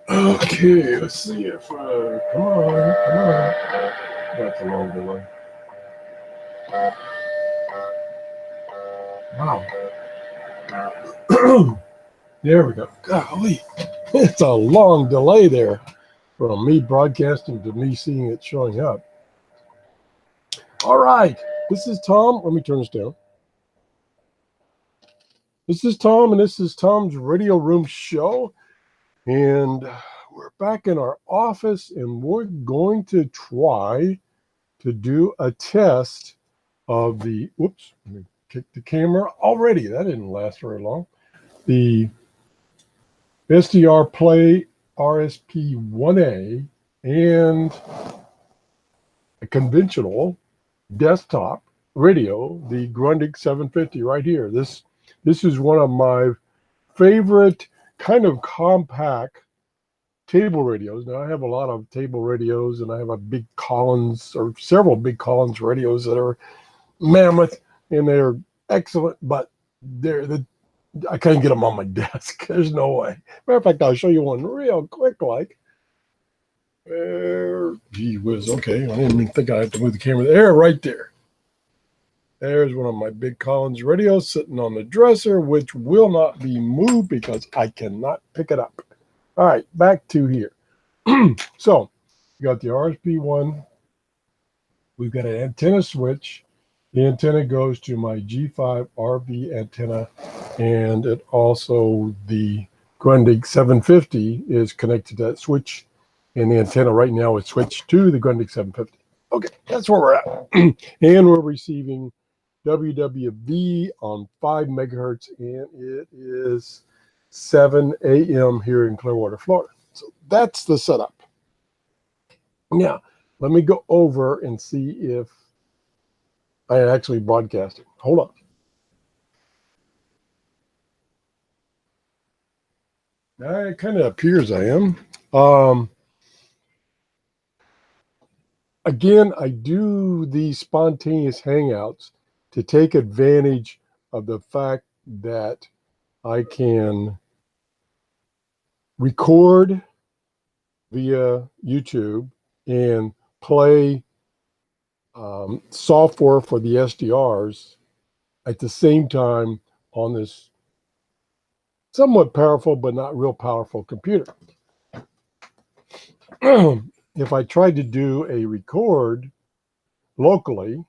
Okay, let's see if, come on. That's a long delay. Wow. There we go. Golly, it's a long delay there from me broadcasting to me seeing it showing up. All right, this is Tom. Let me turn this down. This is Tom, and this is Tom's Radio Room Show. And we're back in our office, and we're going to try to do a test of the, whoops, let me kick the camera already. That didn't last very long. The SDRplay RSP1A and a conventional desktop radio, the Grundig 750 right here. This is one of my favorite kind of compact table radios. Now I have a lot of table radios, and I have a big Collins or several big Collins radios that are mammoth and they're excellent, but I can't get them on my desk. There's no way. Matter of fact, I'll show you one real quick. Like, gee whiz. Okay, I didn't even think I had to move the camera there. Right there. There's one of my big Collins radios sitting on the dresser, which will not be moved because I cannot pick it up. All right, back to here. So, you got the RSP1. We've got an antenna switch. The antenna goes to my G5 RV antenna, and it also, the Grundig 750 is connected to that switch, and the antenna right now is switched to the Grundig 750. Okay, that's where we're at. And we're receiving WWV on 5 megahertz, and it is 7 a.m. here in Clearwater, Florida. So that's the setup. Now, let me go over and see if I actually broadcasting. Hold on. It kind of appears I am. Again, I do these spontaneous hangouts to take advantage of the fact that I can record via YouTube and play software for the SDRs at the same time on this somewhat powerful but not real powerful computer. If I tried to do a record locally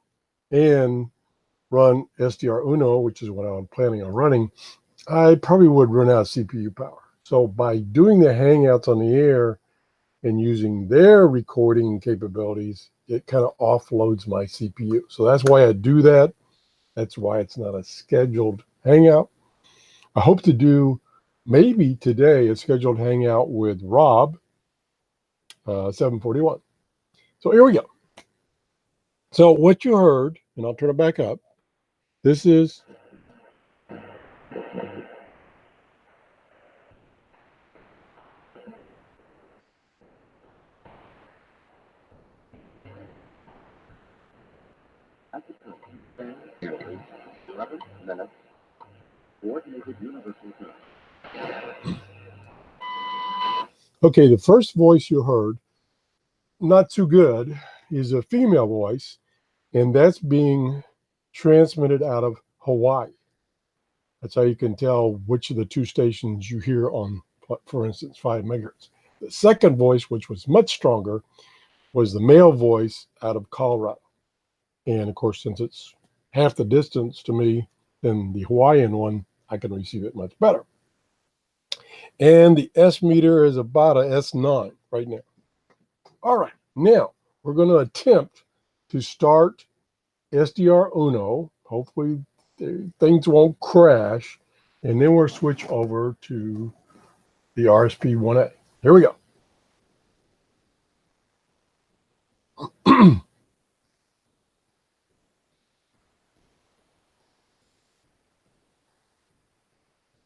and run SDR1A, which is what I'm planning on running, I probably would run out of CPU power. So by doing the hangouts on the air and using their recording capabilities, it kind of offloads my CPU. So that's why I do that. That's why it's not a scheduled hangout. I hope to do maybe today a scheduled hangout with Rob, 741. So here we go. So what you heard, and I'll turn it back up, this is okay, the first voice you heard, not too good, is a female voice, and that's being transmitted out of Hawaii. That's how you can tell which of the two stations you hear on, for instance, 5 megahertz. The second voice, which was much stronger, was the male voice out of Colorado. And of course, since it's half the distance to me than the Hawaiian one, I can receive it much better. And the S meter is about a S9 right now. All right, now we're going to attempt to start SDR1A. Hopefully things won't crash. And then we'll switch over to the RSP1A. Here we go.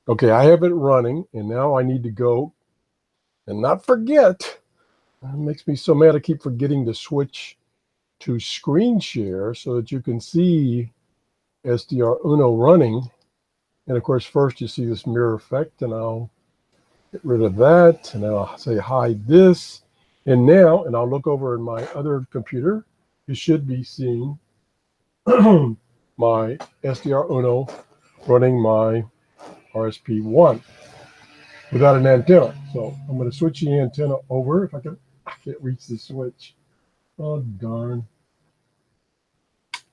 Okay, I have it running, and now I need to go and not forget. It makes me so mad I keep forgetting to switch to screen share so that you can see SDRuno running. And of course, first you see this mirror effect, and I'll get rid of that, and I'll say hide this. And now, and I'll look over in my other computer, you should be seeing my SDRuno running my RSP1 without an antenna. So I'm going to switch the antenna over if I can. I can't reach the switch. Oh, darn.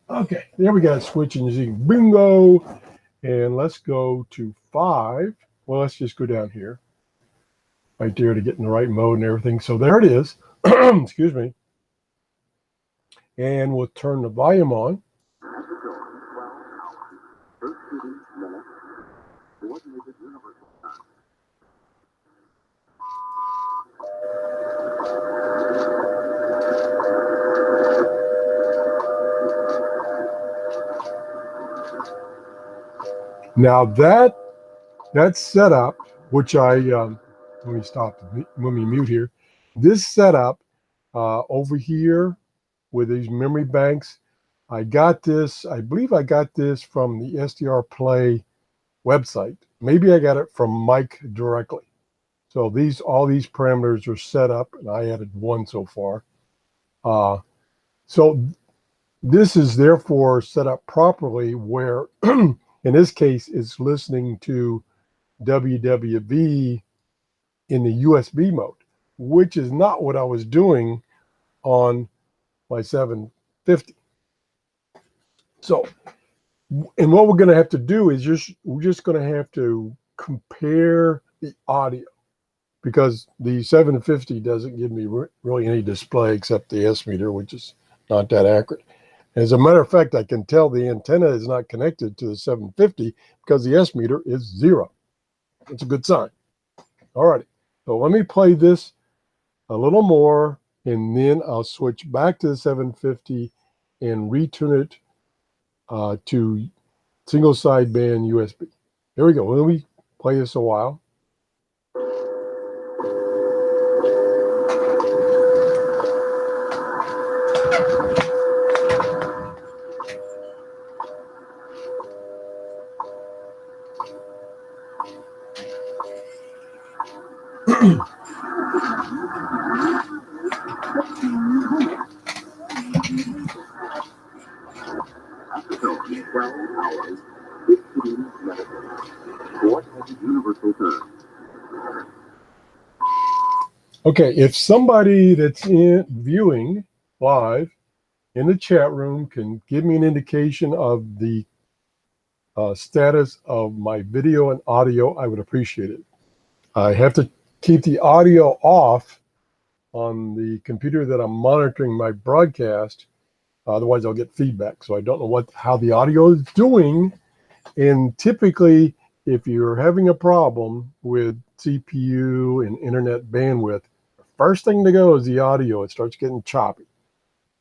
Okay, there we got it switching. You see, bingo. And let's go to 5. Well, let's just go down here right there to get in the right mode and everything. So there it is. Excuse me. And we'll turn the volume on. Now that setup, which I let me stop. Let me mute here. This setup over here with these memory banks, I got this. I believe I got this from the SDRplay website. Maybe I got it from Mike directly. So all these parameters are set up, and I added one so far. So this is therefore set up properly where, in this case, it's listening to WWV in the USB mode, which is not what I was doing on my 750. So, and what we're going to have to do is we're just going to have to compare the audio, because the 750 doesn't give me really any display except the S meter, which is not that accurate. As a matter of fact, I can tell the antenna is not connected to the 750 because the S meter is 0. It's a good sign. All righty. So let me play this a little more, and then I'll switch back to the 750 and retune it to single sideband USB. Here we go. Let me play this a while. Okay, if somebody that's viewing live in the chat room can give me an indication of the status of my video and audio, I would appreciate it. I have to keep the audio off on the computer that I'm monitoring my broadcast, otherwise I'll get feedback. So I don't know how the audio is doing. And typically, if you're having a problem with CPU and internet bandwidth, first thing to go is the audio. It starts getting choppy.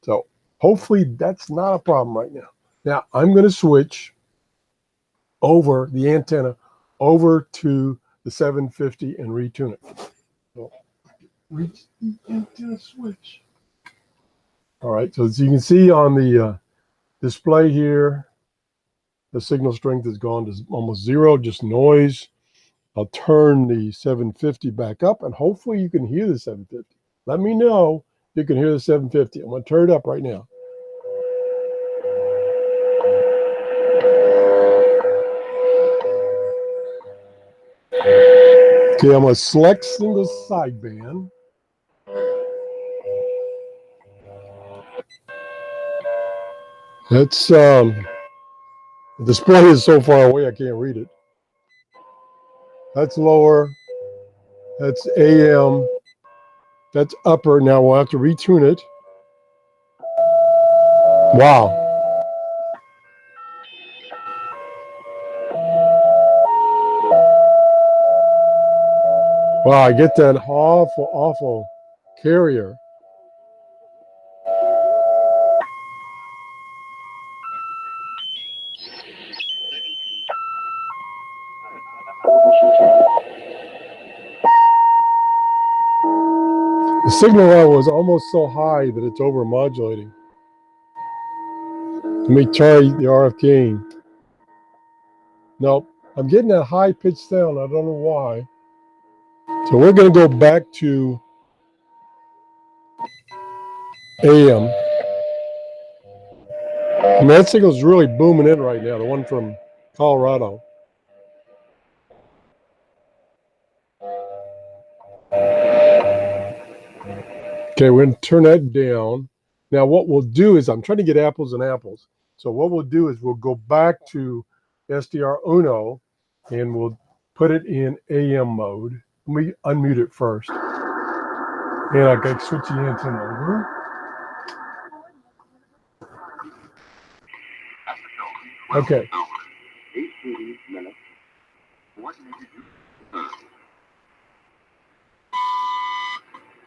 So hopefully that's not a problem right now. Now I'm going to switch over the antenna over to the 750 and retune it. So reach the antenna switch. All right, so as you can see on the display here, the signal strength has gone to almost 0, just noise. I'll turn the 750 back up, and hopefully you can hear the 750. Let me know if you can hear the 750. I'm going to turn it up right now. Okay, I'm going to select single sideband. That's the display is so far away I can't read it. That's lower. That's AM. That's upper. Now we'll have to retune it. Wow. Wow, I get that awful, awful carrier. The signal level is almost so high that it's over modulating. Let me try the RF gain. Nope, I'm getting that high pitched sound. I don't know why. So we're going to go back to AM. And that signal's really booming in right now, the one from Colorado. Okay, we're going to turn that down. Now what we'll do is, I'm trying to get apples and apples. So what we'll do is we'll go back to SDRuno and we'll put it in AM mode. Let me unmute it first. And I can switch the antenna over. Okay.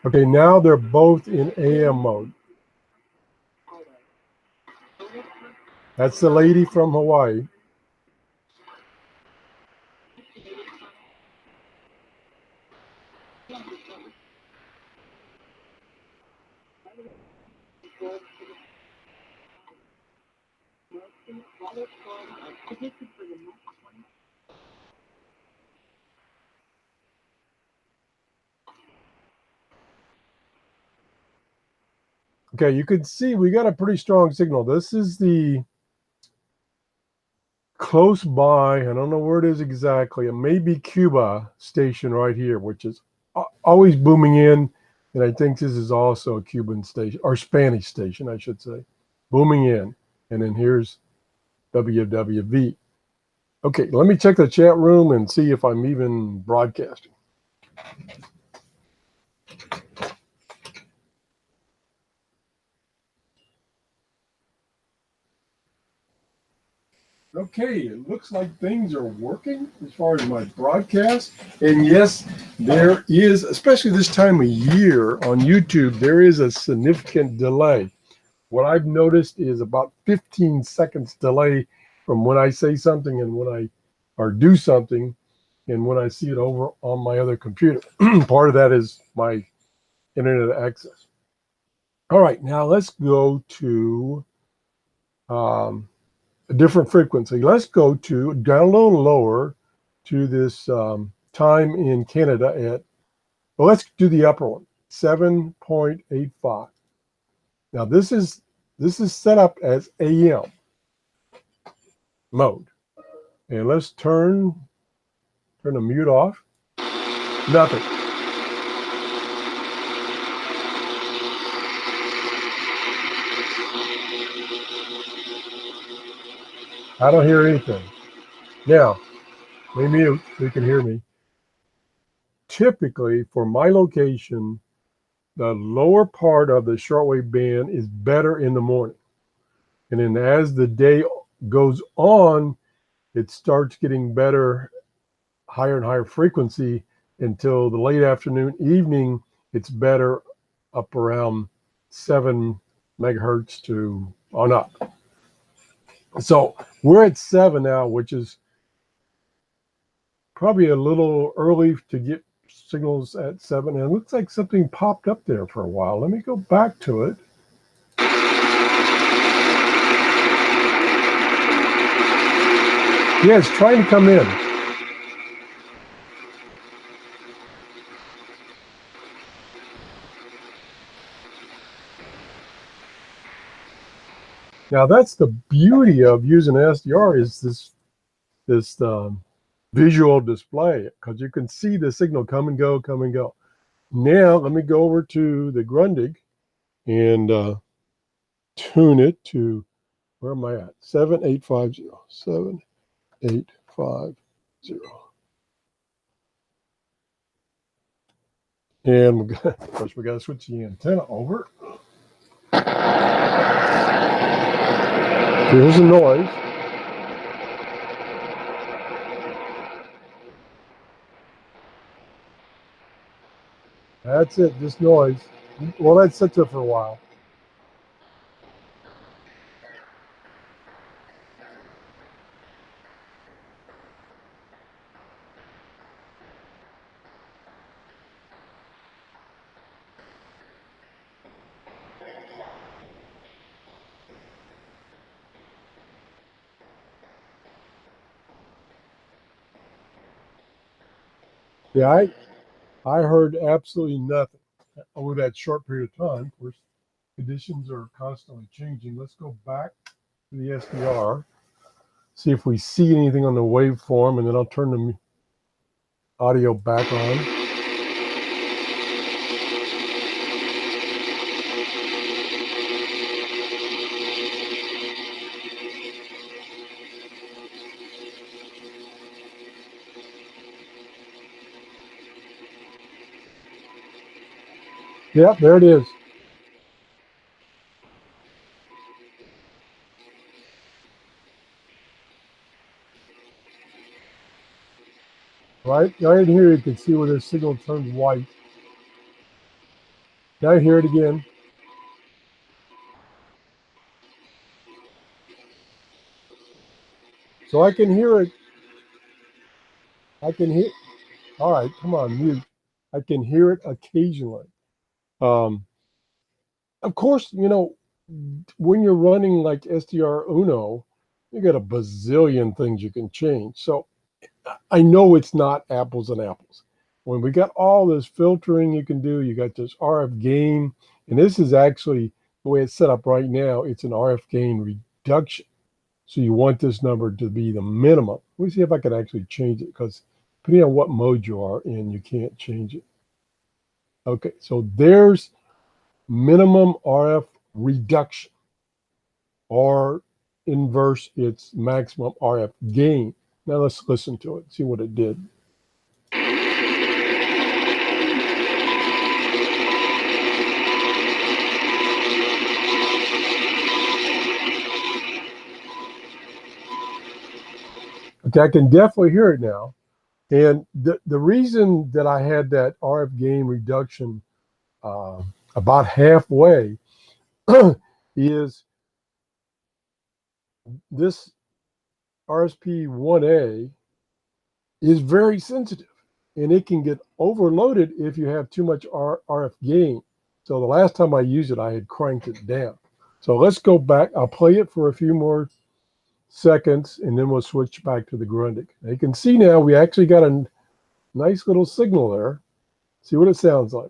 Okay, now they're both in AM mode. That's the lady from Hawaii. Okay, you can see we got a pretty strong signal. This is the close by, I don't know where it is exactly, it may be Cuba station right here, which is always booming in. And I think this is also a Cuban station, or Spanish station, I should say, booming in. And then here's WWV. Okay, let me check the chat room and see if I'm even broadcasting. Okay, it looks like things are working as far as my broadcast. And yes, there is, especially this time of year on YouTube, there is a significant delay. What I've noticed is about 15 seconds delay from when I say something and when I or do something and when I see it over on my other computer. Part of that is my internet access. All right, now let's go to a different frequency. Let's go to down a little lower to this time in Canada at, well, let's do the upper one, 7.85. Now this is set up as AM mode. And let's turn the mute off. Nothing. I don't hear anything. Now, let me mute so you can hear me. Typically, for my location, the lower part of the shortwave band is better in the morning. And then as the day goes on, it starts getting better, higher and higher frequency until the late afternoon, evening, it's better up around 7 megahertz to on up. So we're at 7 now, which is probably a little early to get signals at 7. And it looks like something popped up there for a while. Let me go back to it. Yeah, it's trying to come in. Now that's the beauty of using SDR is this visual display, because you can see the signal come and go, come and go. Now let me go over to the Grundig and tune it to, where am I at? 7850. 7850. And of course we got to switch the antenna over. Here's the noise. That's it, just noise. Well, that sits there for a while. Yeah, I heard absolutely nothing over that short period of time. Of course, conditions are constantly changing. Let's go back to the SDR, see if we see anything on the waveform, and then I'll turn the audio back on. Yep, there it is. Right in here, you can see where the signal turns white. Now you hear it again. So I can hear it. I can hear. All right, come on, mute. I can hear it occasionally. Of course, you know, when you're running like SDR you got a bazillion things you can change. So I know it's not apples and apples. When we got all this filtering you can do, you got this RF gain, and this is actually the way it's set up right now. It's an RF gain reduction. So you want this number to be the minimum. Let me see if I can actually change it, because depending on what mode you are in, you can't change it. Okay, so there's minimum RF reduction, or inverse, it's maximum RF gain. Now let's listen to it, see what it did. Okay, I can definitely hear it now. And the reason that I had that RF gain reduction about halfway is this RSP1A is very sensitive, and it can get overloaded if you have too much RF gain. So the last time I used it, I had cranked it down. So let's go back. I'll play it for a few more seconds, and then we'll switch back to the Grundig. Now you can see now we actually got a nice little signal there. See what it sounds like.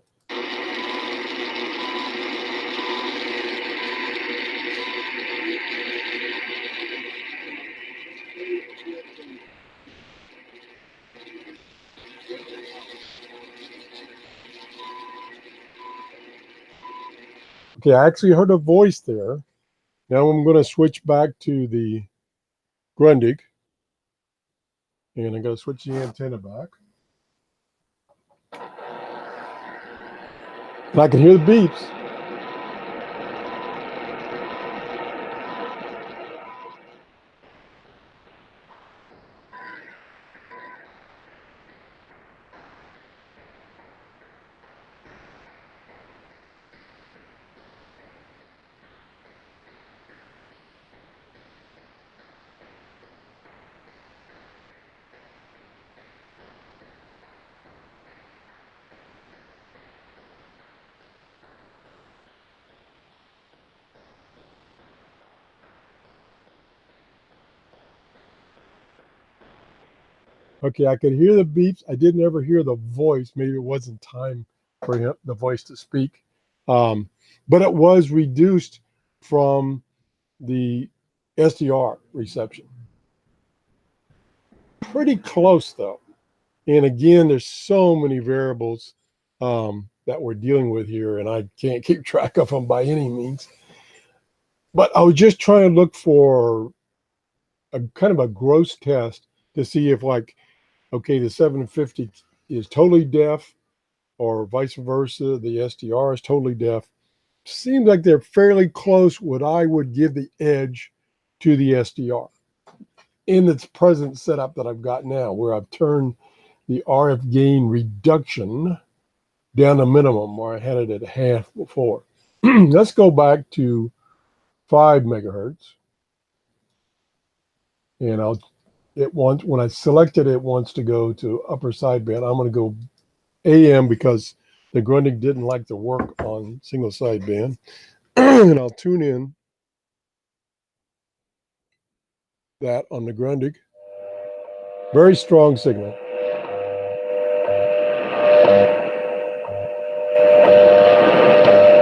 Okay, I actually heard a voice there. Now I'm going to switch back to the Grundig, and I'm going to switch the antenna back. And I can hear the beeps. Okay, I could hear the beeps. I didn't ever hear the voice. Maybe it wasn't time for the voice to speak. But it was reduced from the SDR reception. Pretty close, though. And again, there's so many variables that we're dealing with here, and I can't keep track of them by any means. But I was just trying to look for a kind of a gross test to see if, like, okay, the 750 is totally deaf, or vice versa, the SDR is totally deaf. Seems like they're fairly close. What I would give the edge to the SDR in its present setup that I've got now, where I've turned the RF gain reduction down to minimum, where I had it at half before. Let's go back to 5 megahertz. And when I select it, it wants to go to upper sideband. I'm going to go AM because the Grundig didn't like to work on single sideband. And I'll tune in that on the Grundig. Very strong signal.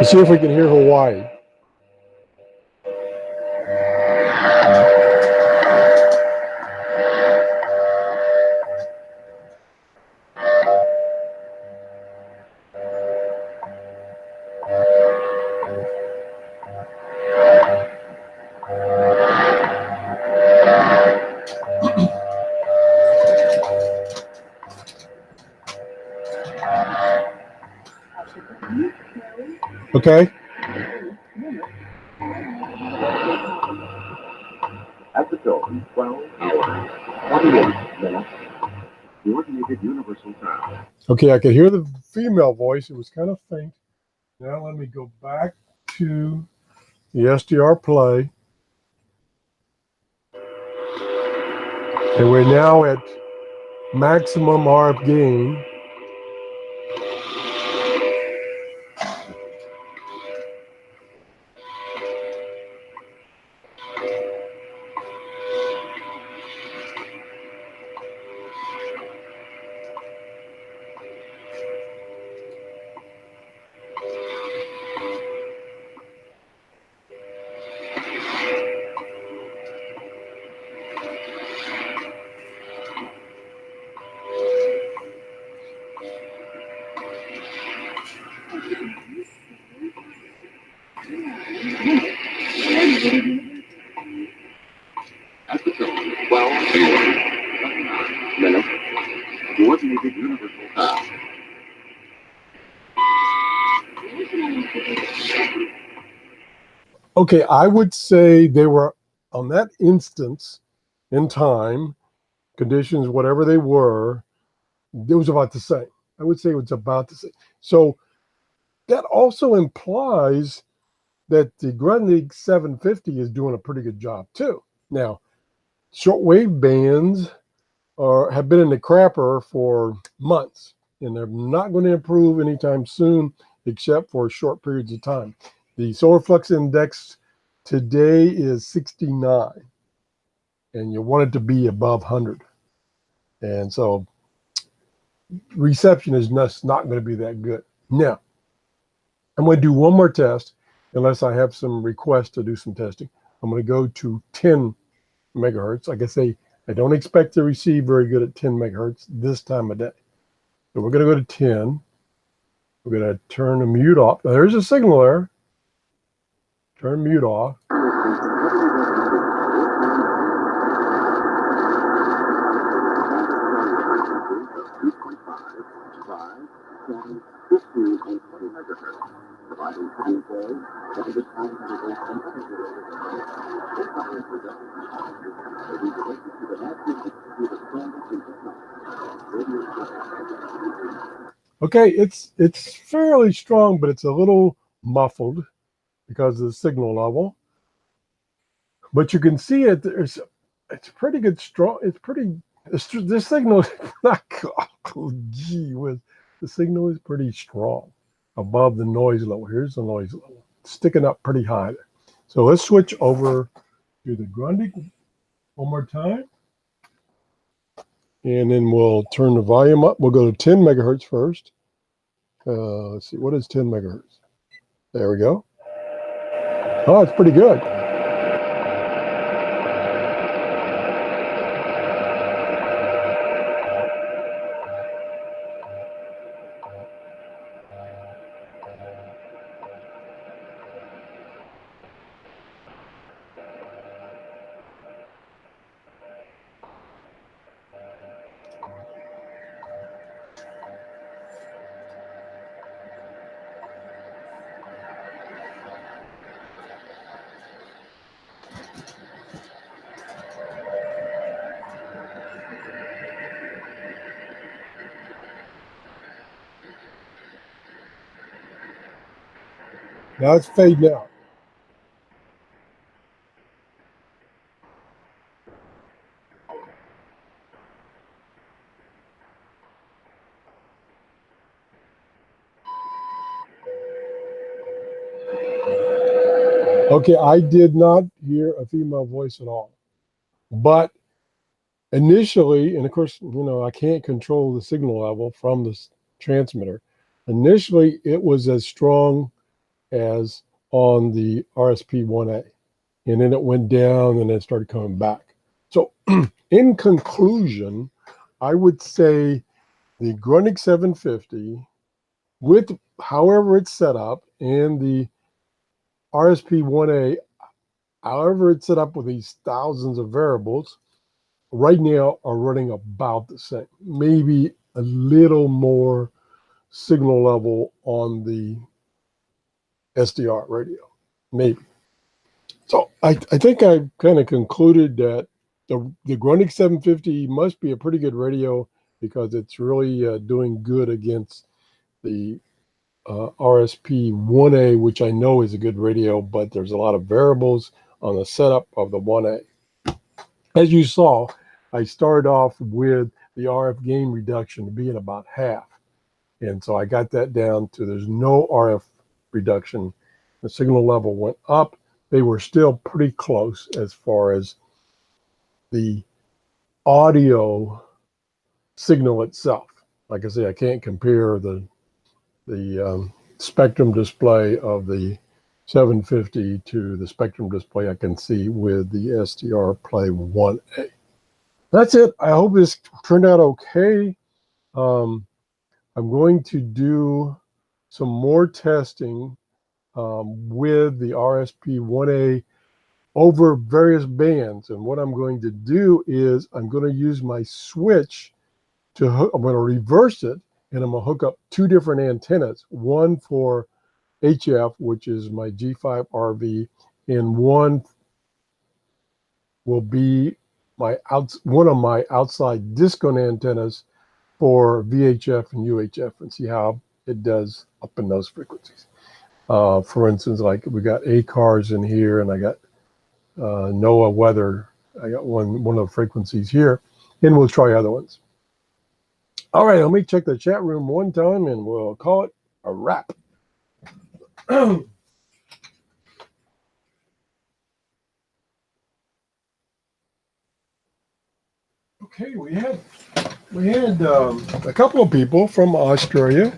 Let's see if we can hear Hawaii. Okay. At the tone, 12 hours, 28 minutes, coordinated universal time. Okay, I could hear the female voice. It was kind of faint. Now let me go back to the SDRplay. And we're now at maximum RF gain. At the tone, 12 minutes, coordinated universal time. Okay, I would say they were on that instance in time, conditions, whatever they were, it was about the same. I would say it was about the same. So that also implies that the Grundig 750 is doing a pretty good job too. Now, shortwave bands have been in the crapper for months, and they're not going to improve anytime soon, except for short periods of time. The solar flux index today is 69, and you want it to be above 100. And so reception is not going to be that good. Now, I'm going to do one more test, unless I have some requests to do some testing. I'm going to go to 10 megahertz. Like I say, I don't expect to receive very good at 10 megahertz this time of day. So we're going to go to 10. We're going to turn the mute off. Now, there's a signal there. Turn mute off. Okay, it's fairly strong, but it's a little muffled because of the signal level. But you can see it. It's pretty good. Strong. It's pretty. This signal is not. Oh, gee whiz. The signal is pretty strong, above the noise level. Here's the noise level. It's sticking up pretty high there. So let's switch over to the Grundig one more time. And then we'll turn the volume up. We'll go to 10 megahertz first. Let's see, what is 10 megahertz? There we go. Oh, it's pretty good. Now it's fading out. Okay, I did not hear a female voice at all. But initially, and of course, I can't control the signal level from this transmitter. Initially, it was as strong as on the RSP1A. And then it went down and then started coming back. So in conclusion, I would say the Grundig 750 with however it's set up and the RSP1A, however it's set up with these thousands of variables, right now are running about the same. Maybe a little more signal level on the SDR radio, maybe. So I think I kind of concluded that the Grundig 750 must be a pretty good radio because it's really doing good against the RSP1A, which I know is a good radio, but there's a lot of variables on the setup of the 1A. As you saw, I started off with the RF gain reduction being about half. And so I got that down to there's no RF reduction. The signal level went up. They were still pretty close as far as the audio signal itself. Like I say, I can't compare the spectrum display of the 750 to the spectrum display I can see with the SDRplay 1A. That's it. I hope this turned out okay. I'm going to do some more testing with the RSP1A over various bands. And what I'm going to do is I'm going to use my switch to hook, I'm going to reverse it, and I'm going to hook up two different antennas, one for HF, which is my G5 RV, and one will be one of my outside discount antennas for VHF and UHF, and see how it does up in those frequencies. For instance, like we got ACARS in here, and I got NOAA weather. I got one of the frequencies here, and we'll try other ones. All right, let me check the chat room one time, and we'll call it a wrap. Okay, we had a couple of people from Australia,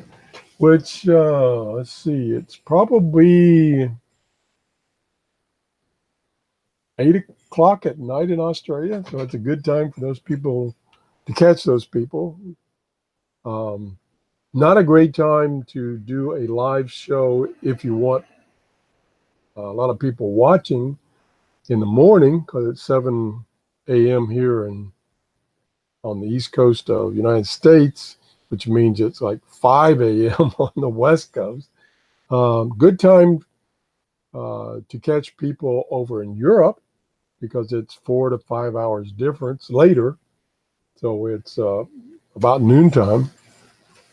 which let's see, it's probably 8 o'clock at night in Australia, so it's a good time for those people to catch those people. Not a great time to do a live show if you want a lot of people watching in the morning, because it's 7 a.m. here on the East Coast of the United States, which means it's like 5 a.m. on the West Coast. Good time to catch people over in Europe because it's 4 to 5 hours difference later. So it's about noontime.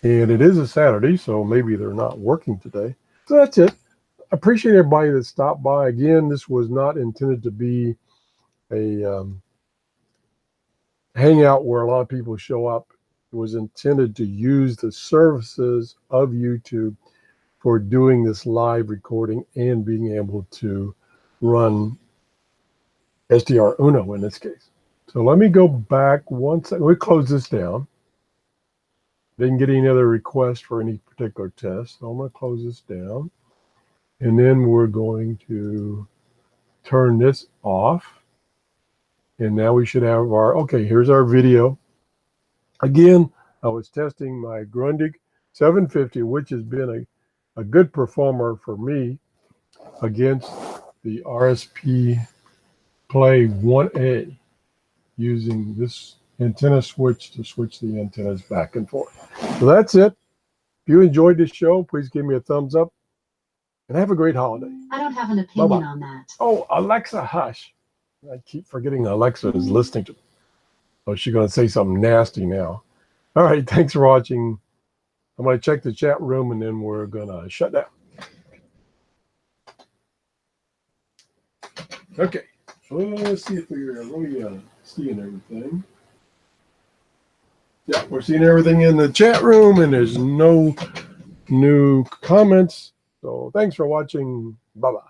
And it is a Saturday, so maybe they're not working today. So that's it. I appreciate everybody that stopped by. Again, this was not intended to be a hangout where a lot of people show up. It was intended to use the services of YouTube for doing this live recording and being able to run SDR Uno in this case. So let me go back one second. Let me close this down. Didn't get any other requests for any particular test. So I'm going to close this down. And then we're going to turn this off. And now we should have our, okay, here's our video. Again, I was testing my Grundig 750, which has been a good performer for me against the RSP Play 1A using this antenna switch to switch the antennas back and forth. So that's it. If you enjoyed this show, please give me a thumbs up and have a great holiday. I don't have an opinion Bye-bye. on that. Oh, Alexa, hush. I keep forgetting Alexa is listening to me. Oh, she's going to say something nasty now. All right, thanks for watching. I'm going to check the chat room, and then we're going to shut down. Okay, so let's see if we're really seeing everything. Yeah, we're seeing everything in the chat room, and there's no new comments. So thanks for watching. Bye-bye.